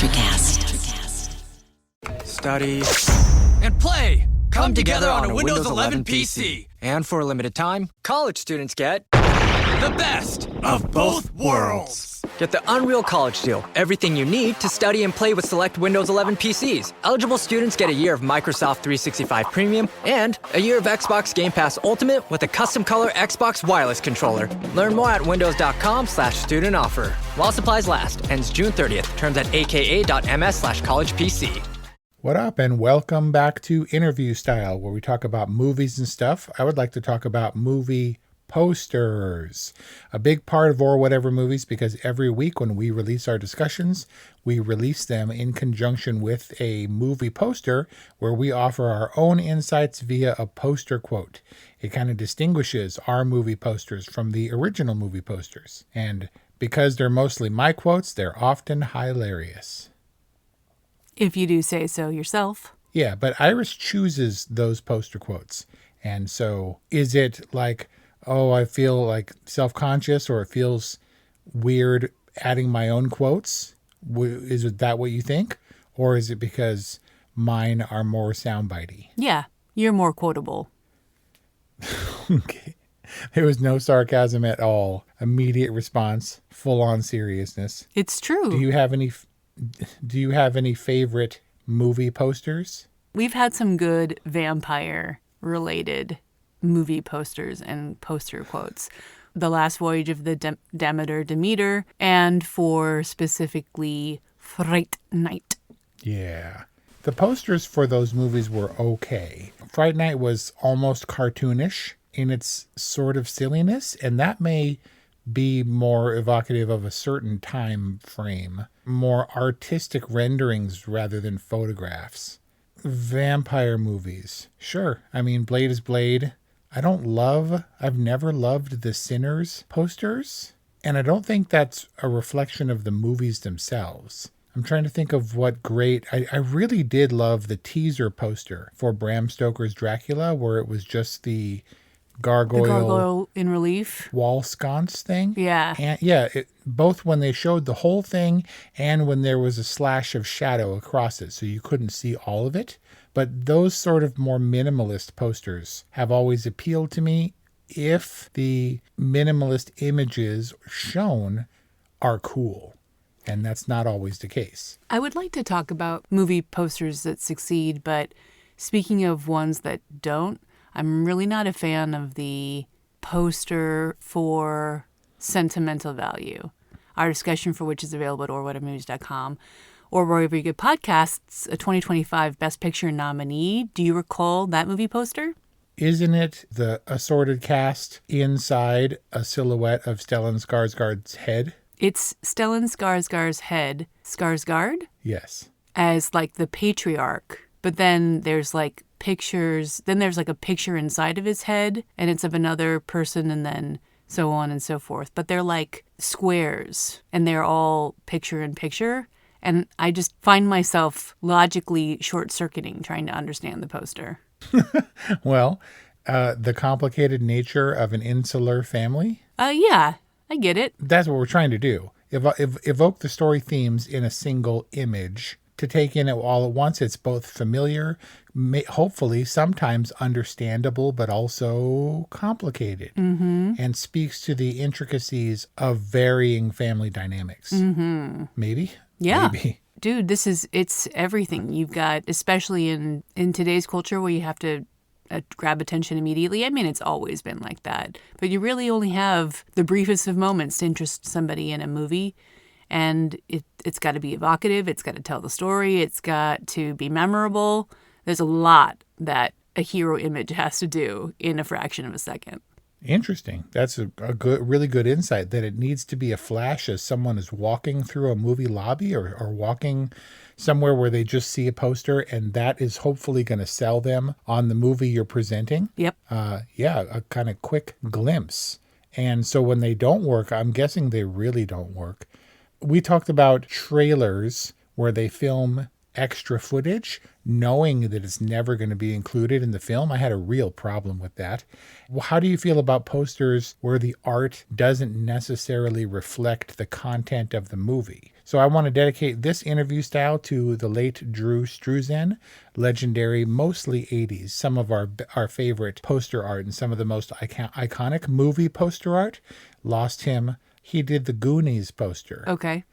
Electricast. Study and play come together on a Windows 11 PC. And for a limited time, college students get The best of both worlds. Get the Unreal College Deal. Everything you need to study and play with select Windows 11 PCs. Eligible students get a year of Microsoft 365 Premium and a year of Xbox Game Pass Ultimate with a custom color Xbox wireless controller. Learn more at windows.com/student offer. While supplies last. Ends June 30th. Terms at aka.ms/collegepc. What up, and welcome back to Interview Style, where we talk about movies and stuff. I would like to talk about movie posters. A big part of Or Whatever Movies, because every week when we release our discussions, we release them in conjunction with a movie poster where we offer our own insights via a poster quote. It kind of distinguishes our movie posters from the original movie posters. And because they're mostly my quotes, they're often hilarious. If you do say so yourself. Yeah, but Iris chooses those poster quotes. And so is it like, oh, I feel like self-conscious, or it feels weird adding my own quotes? Is that what you think? Or is it because mine are more soundbitey? Yeah, you're more quotable. Okay. There was no sarcasm at all. Immediate response, full-on seriousness. It's true. Do you have any favorite movie posters? We've had some good vampire-related movie posters and poster quotes. The Last Voyage of the Demeter, and for specifically Fright Night. Yeah. The posters for those movies were okay. Fright Night was almost cartoonish in its sort of silliness, and that may be more evocative of a certain time frame. More artistic renderings rather than photographs. Vampire movies. Sure. I mean, Blade is Blade. I've never loved the Sinners posters, and I don't think that's a reflection of the movies themselves. I'm trying to think of what great... I really did love the teaser poster for Bram Stoker's Dracula, where it was just the gargoyle in relief wall sconce thing. Yeah. And yeah, both when they showed the whole thing and when there was a slash of shadow across it, so you couldn't see all of it. But those sort of more minimalist posters have always appealed to me if the minimalist images shown are cool. And that's not always the case. I would like to talk about movie posters that succeed, but speaking of ones that don't, I'm really not a fan of the poster for sentimental value. Our discussion for which is available at orwhatevermovies.com. Or wherever you get podcasts, a 2025 Best Picture nominee. Do you recall that movie poster? Isn't it the assorted cast inside a silhouette of Stellan Skarsgård's head? It's Stellan Skarsgård's head. Skarsgård? Yes. As like the patriarch. But then there's like pictures. Then there's like a picture inside of his head, and it's of another person, and then so on and so forth. But they're like squares, and they're all picture in picture. And I just find myself logically short-circuiting trying to understand the poster. Well, the complicated nature of an insular family? Yeah, I get it. That's what we're trying to do. Evoke the story themes in a single image to take in it all at once. It's both familiar, hopefully sometimes understandable, but also complicated, and speaks to the intricacies of varying family dynamics. Maybe? Yeah. Maybe. Dude, it's everything. You've got, especially in today's culture where you have to grab attention immediately. I mean, it's always been like that. But you really only have the briefest of moments to interest somebody in a movie. And it's got to be evocative. It's got to tell the story. It's got to be memorable. There's a lot that a hero image has to do in a fraction of a second. Interesting. That's a really good insight, that it needs to be a flash as someone is walking through a movie lobby or walking somewhere where they just see a poster, and that is hopefully going to sell them on the movie you're presenting. Yep. A kind of quick glimpse. And so when they don't work, I'm guessing they really don't work. We talked about trailers where they film extra footage, knowing that it's never going to be included in the film. I had a real problem with that. Well, how do you feel about posters where the art doesn't necessarily reflect the content of the movie? So I want to dedicate this interview style to the late Drew Struzan, legendary, mostly 80s, some of our favorite poster art and some of the most iconic movie poster art. Lost him. He did the Goonies poster. Okay.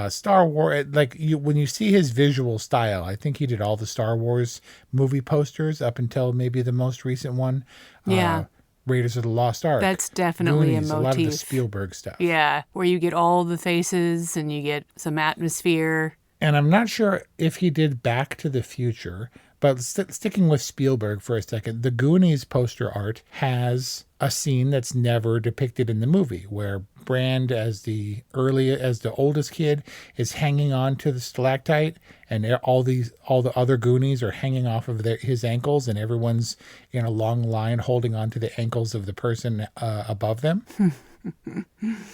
Star Wars, when you see his visual style, I think he did all the Star Wars movie posters up until maybe the most recent one. Yeah. Raiders of the Lost Ark. That's definitely Goonies, a motif. A lot of the Spielberg stuff. Yeah, where you get all the faces and you get some atmosphere. And I'm not sure if he did Back to the Future, but sticking with Spielberg for a second, the Goonies poster art has a scene that's never depicted in the movie, where Brand, as the oldest kid, is hanging on to the stalactite, and all the other Goonies are hanging off of his ankles, and everyone's in a long line holding on to the ankles of the person above them.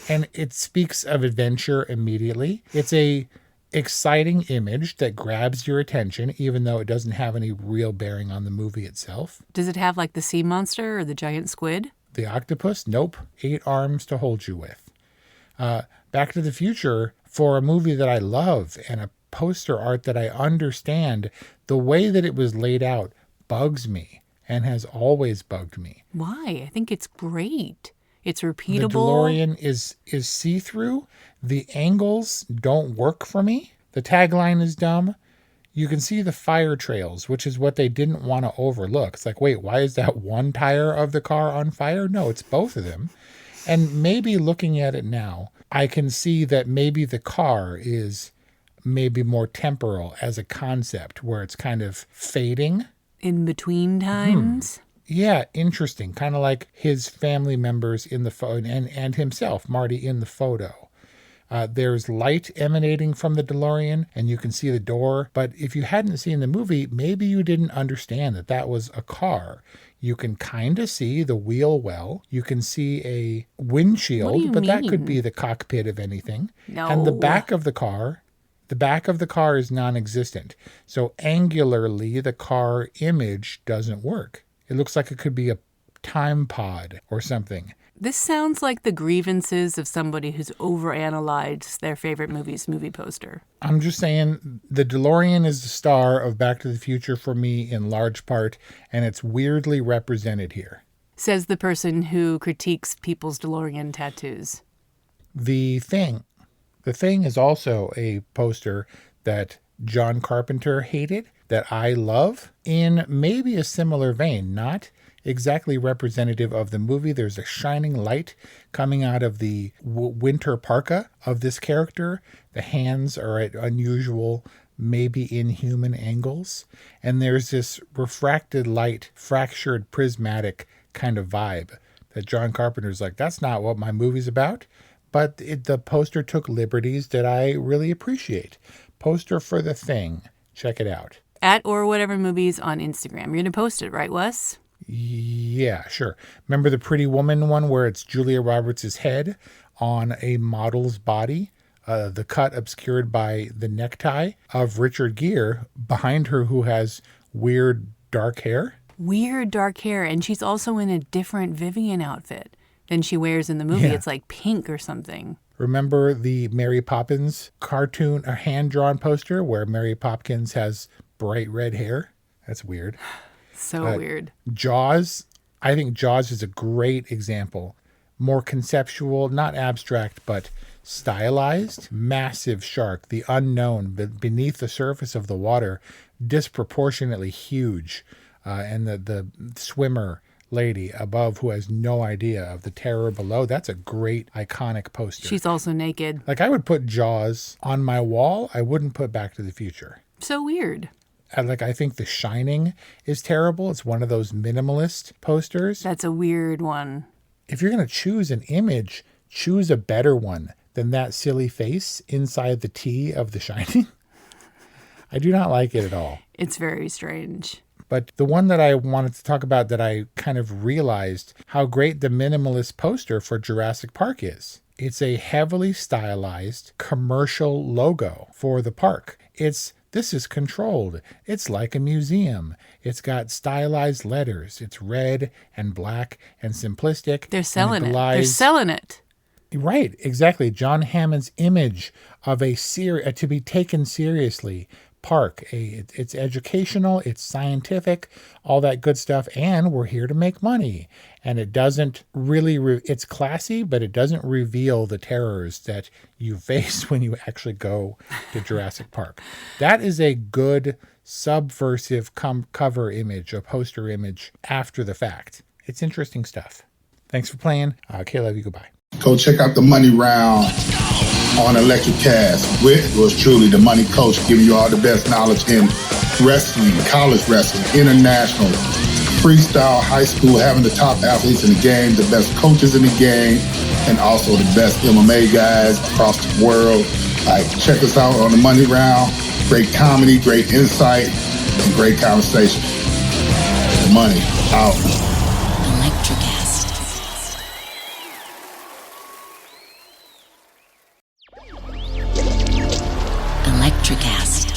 And it speaks of adventure immediately. It's a exciting image that grabs your attention, even though it doesn't have any real bearing on the movie itself. Does it have like the sea monster or the giant squid? The octopus? Nope. 8 arms to hold you with. Back to the Future, for a movie that I love and a poster art that I understand, the way that it was laid out bugs me and has always bugged me. Why? I think it's great. It's repeatable. The DeLorean is see-through. The angles don't work for me. The tagline is dumb. You can see the fire trails, which is what they didn't want to overlook. It's like, wait, why is that one tire of the car on fire? No, it's both of them. And maybe looking at it now, I can see that maybe the car is maybe more temporal as a concept, where it's kind of fading. In between times? Yeah, interesting. Kind of like his family members in the photo and himself, Marty, in the photo. There's light emanating from the DeLorean, and you can see the door. But if you hadn't seen the movie, maybe you didn't understand that that was a car. You can kind of see the wheel well. You can see a windshield, but that could be the cockpit of anything. No. And the back of the car is non-existent. So angularly, the car image doesn't work. It looks like it could be a time pod or something. This sounds like the grievances of somebody who's overanalyzed their favorite movie poster. I'm just saying the DeLorean is the star of Back to the Future for me in large part, and it's weirdly represented here. Says the person who critiques people's DeLorean tattoos. The Thing is also a poster that John Carpenter hated, that I love, in maybe a similar vein, not exactly representative of the movie. There's a shining light coming out of the winter parka of this character. The hands are at unusual, maybe inhuman angles. And there's this refracted light, fractured, prismatic kind of vibe that John Carpenter's like, that's not what my movie's about. But the poster took liberties that I really appreciate. Poster for The Thing. Check it out. At orwhatevermovies on Instagram. You're going to post it, right, Wes? Yeah, sure. Remember the Pretty Woman one where it's Julia Roberts' head on a model's body? The cut obscured by the necktie of Richard Gere behind her, who has weird dark hair. Weird dark hair. And she's also in a different Vivian outfit than she wears in the movie. Yeah. It's like pink or something. Remember the Mary Poppins cartoon, a hand-drawn poster where Mary Poppins has bright red hair? That's weird. So weird. Jaws. I think Jaws is a great example. More conceptual, not abstract, but stylized. Massive shark, the unknown, beneath the surface of the water, disproportionately huge. And the swimmer lady above who has no idea of the terror below. That's a great, iconic poster. She's also naked. Like, I would put Jaws on my wall. I wouldn't put Back to the Future. So weird. I think The Shining is terrible. It's one of those minimalist posters. That's a weird one. If you're going to choose an image, choose a better one than that silly face inside the T of The Shining. I do not like it at all. It's very strange. But the one that I wanted to talk about, that I kind of realized how great the minimalist poster for Jurassic Park is. It's a heavily stylized commercial logo for the park. This is controlled. It's like a museum. It's got stylized letters. It's red and black and simplistic. They're selling it. They're selling it. Right, exactly. John Hammond's image of to be taken seriously. Park. It's educational, it's scientific, all that good stuff, and we're here to make money. And it doesn't really, it's classy, but it doesn't reveal the terrors that you face when you actually go to Jurassic Park. That is a good subversive cover image, a poster image after the fact. It's interesting stuff. Thanks for playing. Kayla, love you. Goodbye. Go check out the Money Round on Electric Cast with yours truly, the Money Coach, giving you all the best knowledge in wrestling, college wrestling, international, freestyle, high school, having the top athletes in the game, the best coaches in the game, and also the best MMA guys across the world. Check us out on the Money Round. Great comedy, great insight, and great conversation. The Money out. Electricast.